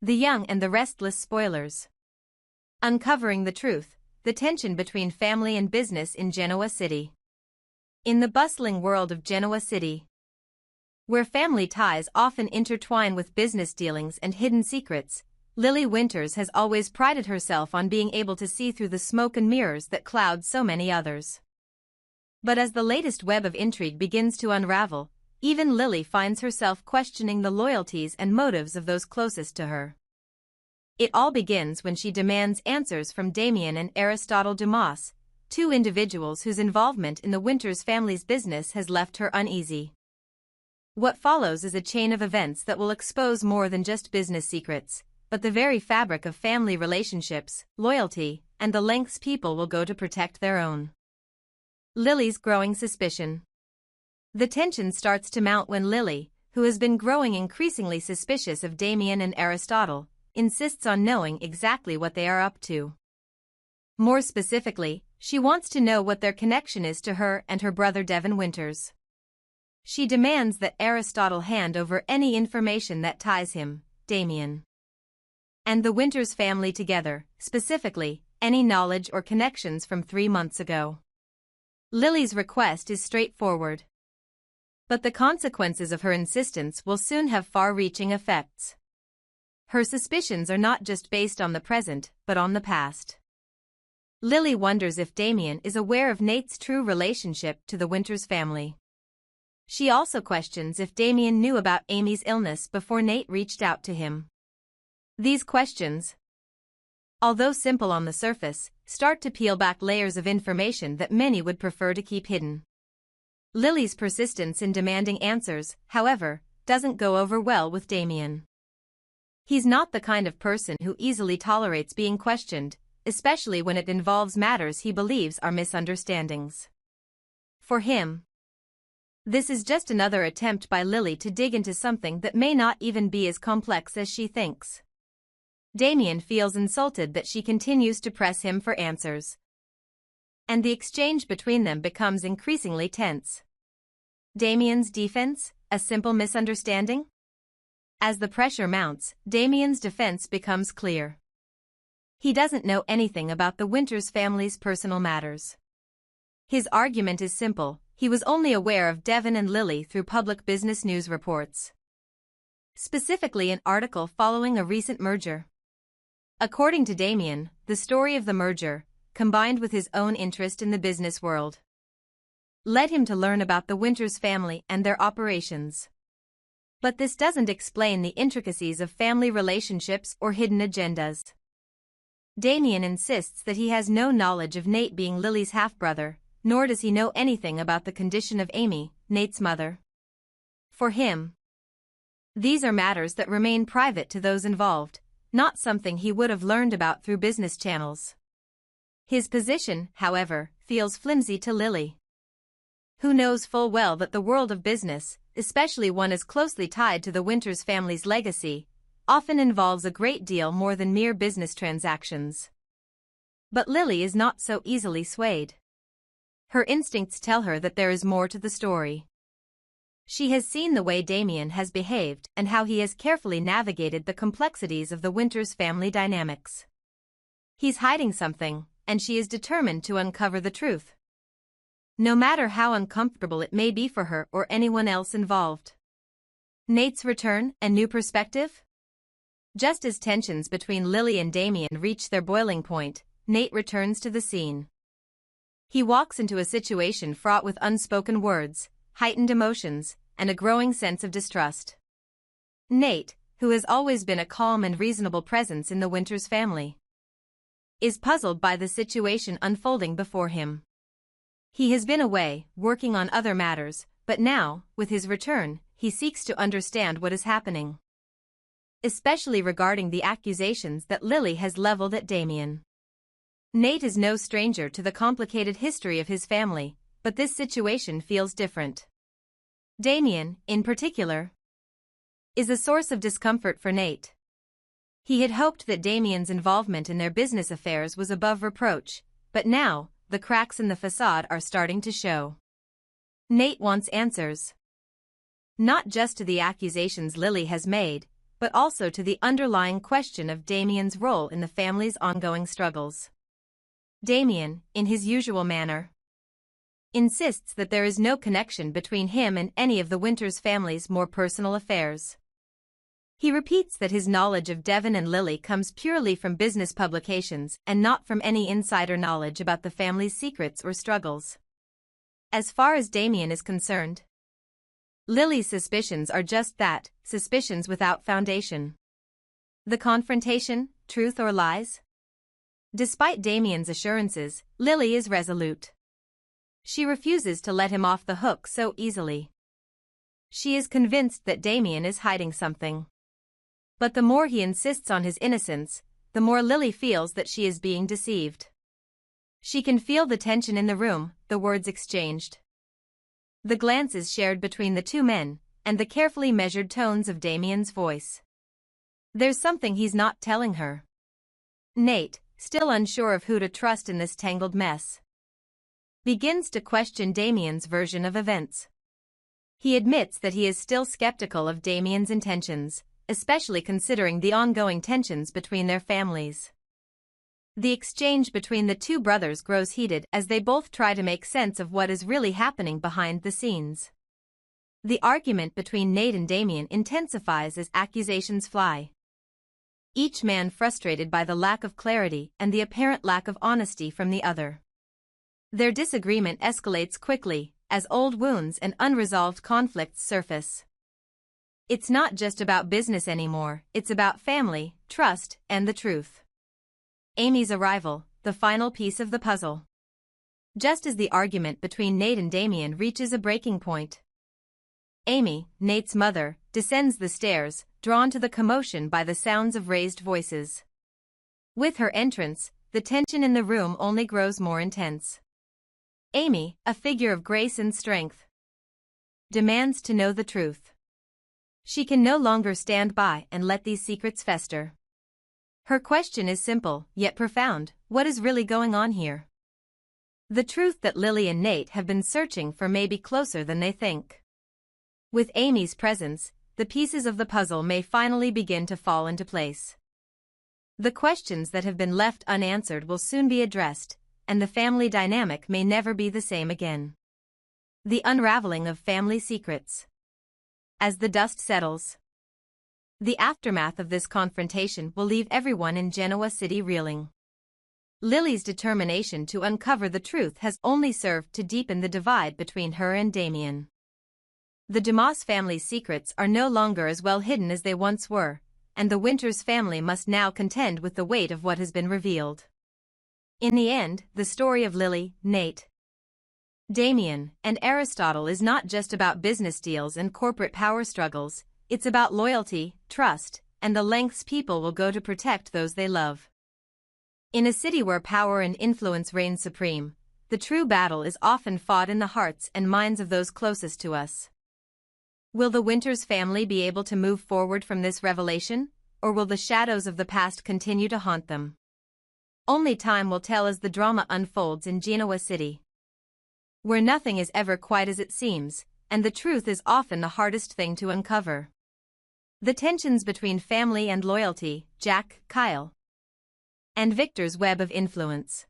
The Young and the Restless Spoilers. Uncovering the truth, the tension between family and business in Genoa City. In the bustling world of Genoa City, where family ties often intertwine with business dealings and hidden secrets, Lily Winters has always prided herself on being able to see through the smoke and mirrors that cloud so many others. But as the latest web of intrigue begins to unravel, even Lily finds herself questioning the loyalties and motives of those closest to her. It all begins when she demands answers from Damian and Aristotle Dumas, two individuals whose involvement in the Winters family's business has left her uneasy. What follows is a chain of events that will expose more than just business secrets, but the very fabric of family relationships, loyalty, and the lengths people will go to protect their own. Lily's growing suspicion. The tension starts to mount when Lily, who has been growing increasingly suspicious of Damian and Aristotle, insists on knowing exactly what they are up to. More specifically, she wants to know what their connection is to her and her brother Devin Winters. She demands that Aristotle hand over any information that ties him, Damian, and the Winters family together, specifically, any knowledge or connections from 3 months ago. Lily's request is straightforward, but the consequences of her insistence will soon have far-reaching effects. Her suspicions are not just based on the present, but on the past. Lily wonders if Damian is aware of Nate's true relationship to the Winters family. She also questions if Damian knew about Amy's illness before Nate reached out to him. These questions, although simple on the surface, start to peel back layers of information that many would prefer to keep hidden. Lily's persistence in demanding answers, however, doesn't go over well with Damian. He's not the kind of person who easily tolerates being questioned, especially when it involves matters he believes are misunderstandings. For him, this is just another attempt by Lily to dig into something that may not even be as complex as she thinks. Damian feels insulted that she continues to press him for answers, and the exchange between them becomes increasingly tense. Damian's defense, a simple misunderstanding? As the pressure mounts, Damian's defense becomes clear. He doesn't know anything about the Winters family's personal matters. His argument is simple: he was only aware of Devin and Lily through public business news reports, specifically an article following a recent merger. According to Damian, the story of the merger, combined with his own interest in the business world, led him to learn about the Winters family and their operations. But this doesn't explain the intricacies of family relationships or hidden agendas. Damian insists that he has no knowledge of Nate being Lily's half-brother, nor does he know anything about the condition of Amy, Nate's mother. For him, these are matters that remain private to those involved, not something he would have learned about through business channels. His position, however, feels flimsy to Lily, who knows full well that the world of business, especially one as closely tied to the Winters family's legacy, often involves a great deal more than mere business transactions. But Lily is not so easily swayed. Her instincts tell her that there is more to the story. She has seen the way Damian has behaved and how he has carefully navigated the complexities of the Winters family dynamics. He's hiding something, and she is determined to uncover the truth, no matter how uncomfortable it may be for her or anyone else involved. Nate's return, a new perspective? Just as tensions between Lily and Damian reach their boiling point, Nate returns to the scene. He walks into a situation fraught with unspoken words, heightened emotions, and a growing sense of distrust. Nate, who has always been a calm and reasonable presence in the Winters family, is puzzled by the situation unfolding before him. He has been away, working on other matters, but now, with his return, he seeks to understand what is happening, especially regarding the accusations that Lily has leveled at Damian. Nate is no stranger to the complicated history of his family, but this situation feels different. Damian, in particular, is a source of discomfort for Nate. He had hoped that Damian's involvement in their business affairs was above reproach, but now, the cracks in the facade are starting to show. Nate wants answers, not just to the accusations Lily has made, but also to the underlying question of Damian's role in the family's ongoing struggles. Damian, in his usual manner, insists that there is no connection between him and any of the Winters family's more personal affairs. He repeats that his knowledge of Devon and Lily comes purely from business publications and not from any insider knowledge about the family's secrets or struggles. As far as Damian is concerned, Lily's suspicions are just that, suspicions without foundation. The confrontation, truth or lies? Despite Damian's assurances, Lily is resolute. She refuses to let him off the hook so easily. She is convinced that Damian is hiding something. But the more he insists on his innocence, the more Lily feels that she is being deceived. She can feel the tension in the room, the words exchanged, the glances shared between the two men, and the carefully measured tones of Damian's voice. There's something he's not telling her. Nate, still unsure of who to trust in this tangled mess, begins to question Damian's version of events. He admits that he is still skeptical of Damian's intentions, especially considering the ongoing tensions between their families. The exchange between the two brothers grows heated as they both try to make sense of what is really happening behind the scenes. The argument between Nate and Damian intensifies as accusations fly, each man frustrated by the lack of clarity and the apparent lack of honesty from the other. Their disagreement escalates quickly as old wounds and unresolved conflicts surface. It's not just about business anymore, it's about family, trust, and the truth. Amy's arrival, the final piece of the puzzle. Just as the argument between Nate and Damian reaches a breaking point, Amy, Nate's mother, descends the stairs, drawn to the commotion by the sounds of raised voices. With her entrance, the tension in the room only grows more intense. Amy, a figure of grace and strength, demands to know the truth. She can no longer stand by and let these secrets fester. Her question is simple, yet profound: what is really going on here? The truth that Lily and Nate have been searching for may be closer than they think. With Amy's presence, the pieces of the puzzle may finally begin to fall into place. The questions that have been left unanswered will soon be addressed, and the family dynamic may never be the same again. The unraveling of family secrets. As the dust settles, the aftermath of this confrontation will leave everyone in Genoa City reeling. Lily's determination to uncover the truth has only served to deepen the divide between her and Damian. The Dumas family's secrets are no longer as well hidden as they once were, and the Winters family must now contend with the weight of what has been revealed. In the end, the story of Lily, Nate, Damian, and Aristotle is not just about business deals and corporate power struggles. It's about loyalty, trust, and the lengths people will go to protect those they love. In a city where power and influence reign supreme, the true battle is often fought in the hearts and minds of those closest to us. Will the Winters family be able to move forward from this revelation, or will the shadows of the past continue to haunt them? Only time will tell as the drama unfolds in Genoa City, where nothing is ever quite as it seems, and the truth is often the hardest thing to uncover. The tensions between family and loyalty, Jack, Kyle, and Victor's web of influence.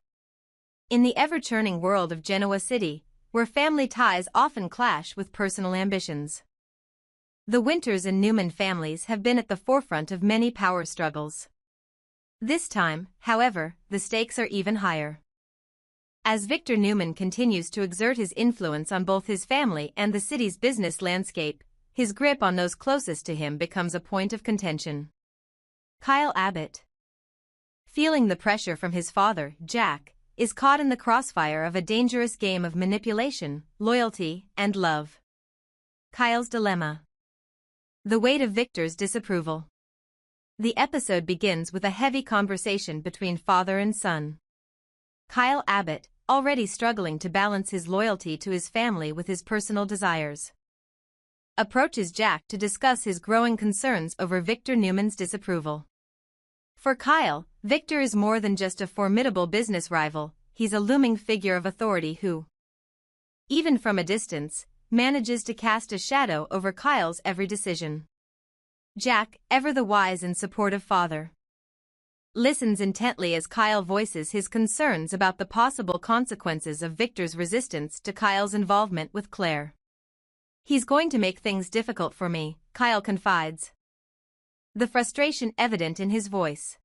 In the ever-churning world of Genoa City, where family ties often clash with personal ambitions, the Winters and Newman families have been at the forefront of many power struggles. This time, however, the stakes are even higher. As Victor Newman continues to exert his influence on both his family and the city's business landscape, his grip on those closest to him becomes a point of contention. Kyle Abbott, feeling the pressure from his father, Jack, is caught in the crossfire of a dangerous game of manipulation, loyalty, and love. Kyle's dilemma. The weight of Victor's disapproval. The episode begins with a heavy conversation between father and son. Kyle Abbott, already struggling to balance his loyalty to his family with his personal desires, approaches Jack to discuss his growing concerns over Victor Newman's disapproval. For Kyle, Victor is more than just a formidable business rival, he's a looming figure of authority who, even from a distance, manages to cast a shadow over Kyle's every decision. Jack, ever the wise and supportive father, listens intently as Kyle voices his concerns about the possible consequences of Victor's resistance to Kyle's involvement with Claire. "He's going to make things difficult for me," Kyle confides, the frustration evident in his voice.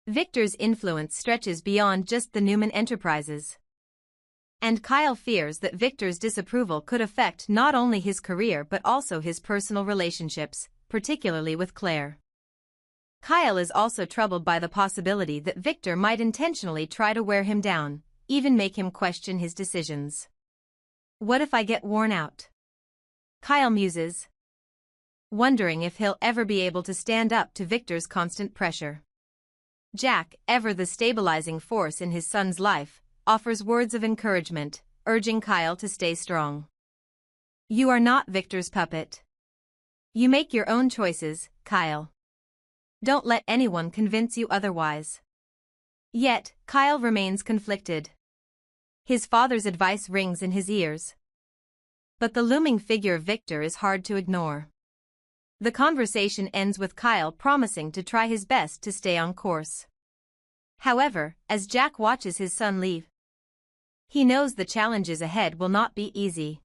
Victor's influence stretches beyond just the Newman Enterprises, and Kyle fears that Victor's disapproval could affect not only his career but also his personal relationships, particularly with Claire. Kyle is also troubled by the possibility that Victor might intentionally try to wear him down, even make him question his decisions. "What if I get worn out?" Kyle muses, wondering if he'll ever be able to stand up to Victor's constant pressure. Jack, ever the stabilizing force in his son's life, offers words of encouragement, urging Kyle to stay strong. "You are not Victor's puppet. You make your own choices, Kyle. Don't let anyone convince you otherwise." Yet, Kyle remains conflicted. His father's advice rings in his ears, but the looming figure of Victor is hard to ignore. The conversation ends with Kyle promising to try his best to stay on course. However, as Jack watches his son leave, he knows the challenges ahead will not be easy.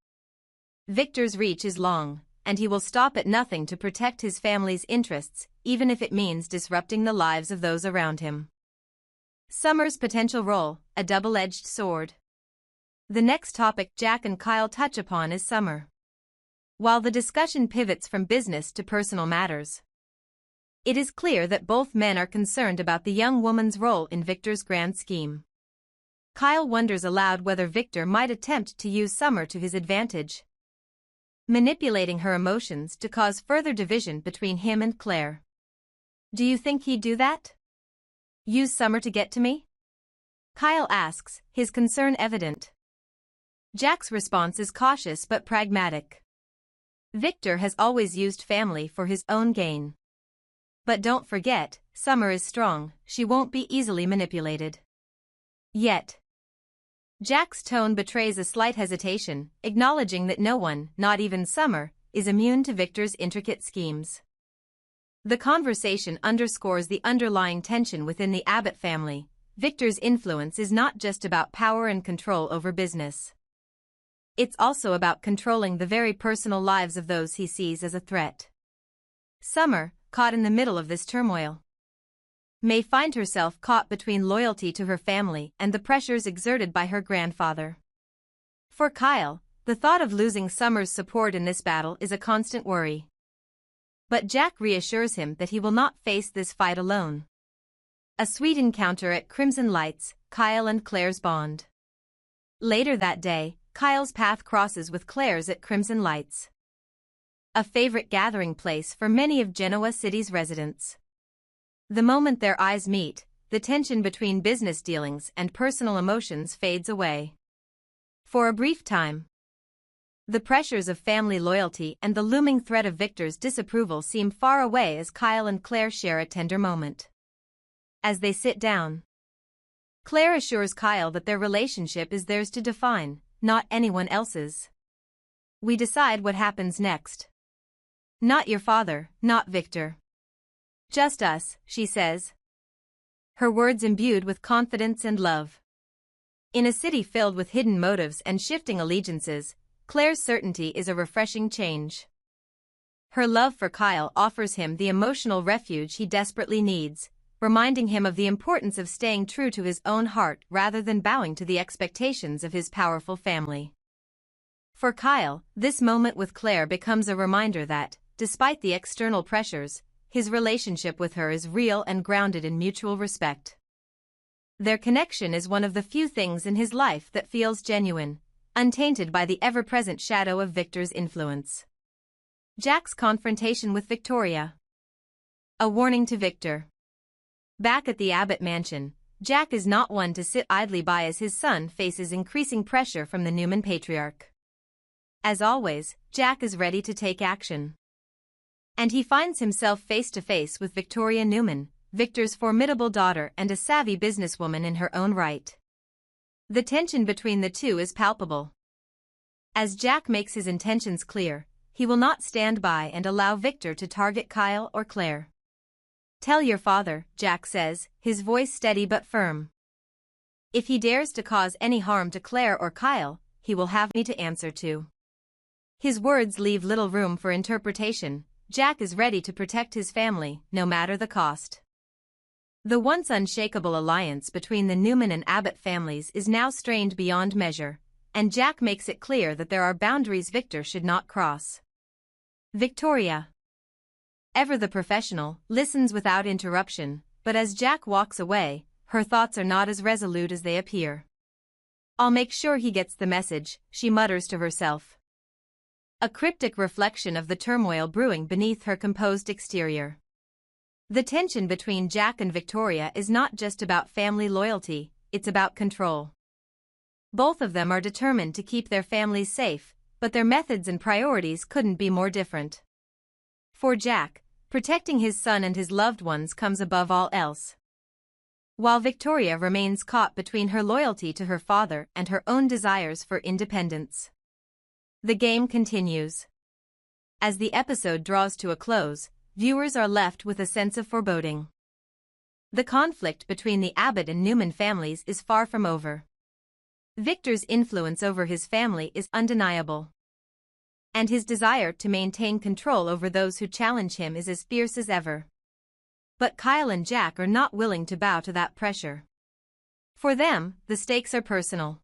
Victor's reach is long, and he will stop at nothing to protect his family's interests, even if it means disrupting the lives of those around him. Summer's potential role, a double-edged sword. The next topic Jack and Kyle touch upon is Summer. While the discussion pivots from business to personal matters, it is clear that both men are concerned about the young woman's role in Victor's grand scheme. Kyle wonders aloud whether Victor might attempt to use Summer to his advantage, manipulating her emotions to cause further division between him and Claire. "Do you think he'd do that? Use Summer to get to me?" Kyle asks, his concern evident. Jack's response is cautious but pragmatic. Victor has always used family for his own gain. But don't forget, Summer is strong, she won't be easily manipulated. Yet, Jack's tone betrays a slight hesitation, acknowledging that no one, not even Summer, is immune to Victor's intricate schemes. The conversation underscores the underlying tension within the Abbott family. Victor's influence is not just about power and control over business. It's also about controlling the very personal lives of those he sees as a threat. Summer, caught in the middle of this turmoil, may find herself caught between loyalty to her family and the pressures exerted by her grandfather. For Kyle, the thought of losing Summer's support in this battle is a constant worry. But Jack reassures him that he will not face this fight alone. A sweet encounter at Crimson Lights, Kyle and Claire's bond. Later that day, Kyle's path crosses with Claire's at Crimson Lights, a favorite gathering place for many of Genoa City's residents. The moment their eyes meet, the tension between business dealings and personal emotions fades away. For a brief time, the pressures of family loyalty and the looming threat of Victor's disapproval seem far away as Kyle and Claire share a tender moment. As they sit down, Claire assures Kyle that their relationship is theirs to define, not anyone else's. "We decide what happens next. Not your father, not Victor. Just us," she says, her words imbued with confidence and love. In a city filled with hidden motives and shifting allegiances, Claire's certainty is a refreshing change. Her love for Kyle offers him the emotional refuge he desperately needs, reminding him of the importance of staying true to his own heart rather than bowing to the expectations of his powerful family. For Kyle, this moment with Claire becomes a reminder that, despite the external pressures, his relationship with her is real and grounded in mutual respect. Their connection is one of the few things in his life that feels genuine, untainted by the ever-present shadow of Victor's influence. Jack's confrontation with Victoria. A warning to Victor. Back at the Abbott mansion, Jack is not one to sit idly by as his son faces increasing pressure from the Newman patriarch. As always, Jack is ready to take action. And he finds himself face to face with Victoria Newman, Victor's formidable daughter and a savvy businesswoman in her own right. The tension between the two is palpable. As Jack makes his intentions clear, he will not stand by and allow Victor to target Kyle or Claire. "Tell your father," Jack says, his voice steady but firm. "If he dares to cause any harm to Claire or Kyle, he will have me to answer to." His words leave little room for interpretation. Jack is ready to protect his family, no matter the cost. The once unshakable alliance between the Newman and Abbott families is now strained beyond measure, and Jack makes it clear that there are boundaries Victor should not cross. Victoria, ever the professional, listens without interruption, but as Jack walks away, her thoughts are not as resolute as they appear. "I'll make sure he gets the message," she mutters to herself. A cryptic reflection of the turmoil brewing beneath her composed exterior. The tension between Jack and Victoria is not just about family loyalty, it's about control. Both of them are determined to keep their families safe, but their methods and priorities couldn't be more different. For Jack, protecting his son and his loved ones comes above all else, while Victoria remains caught between her loyalty to her father and her own desires for independence. The game continues. As the episode draws to a close, viewers are left with a sense of foreboding. The conflict between the Abbott and Newman families is far from over. Victor's influence over his family is undeniable, and his desire to maintain control over those who challenge him is as fierce as ever. But Kyle and Jack are not willing to bow to that pressure. For them, the stakes are personal,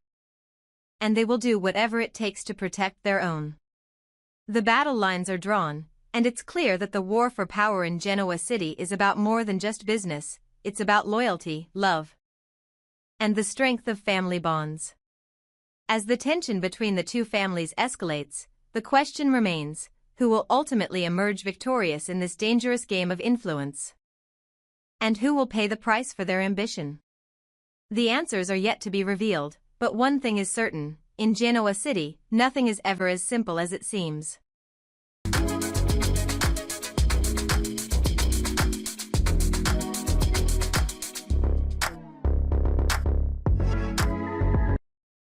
and they will do whatever it takes to protect their own. The battle lines are drawn, and it's clear that the war for power in Genoa City is about more than just business, it's about loyalty, love, and the strength of family bonds. As the tension between the two families escalates, the question remains, who will ultimately emerge victorious in this dangerous game of influence? And who will pay the price for their ambition? The answers are yet to be revealed, but one thing is certain, in Genoa City, nothing is ever as simple as it seems.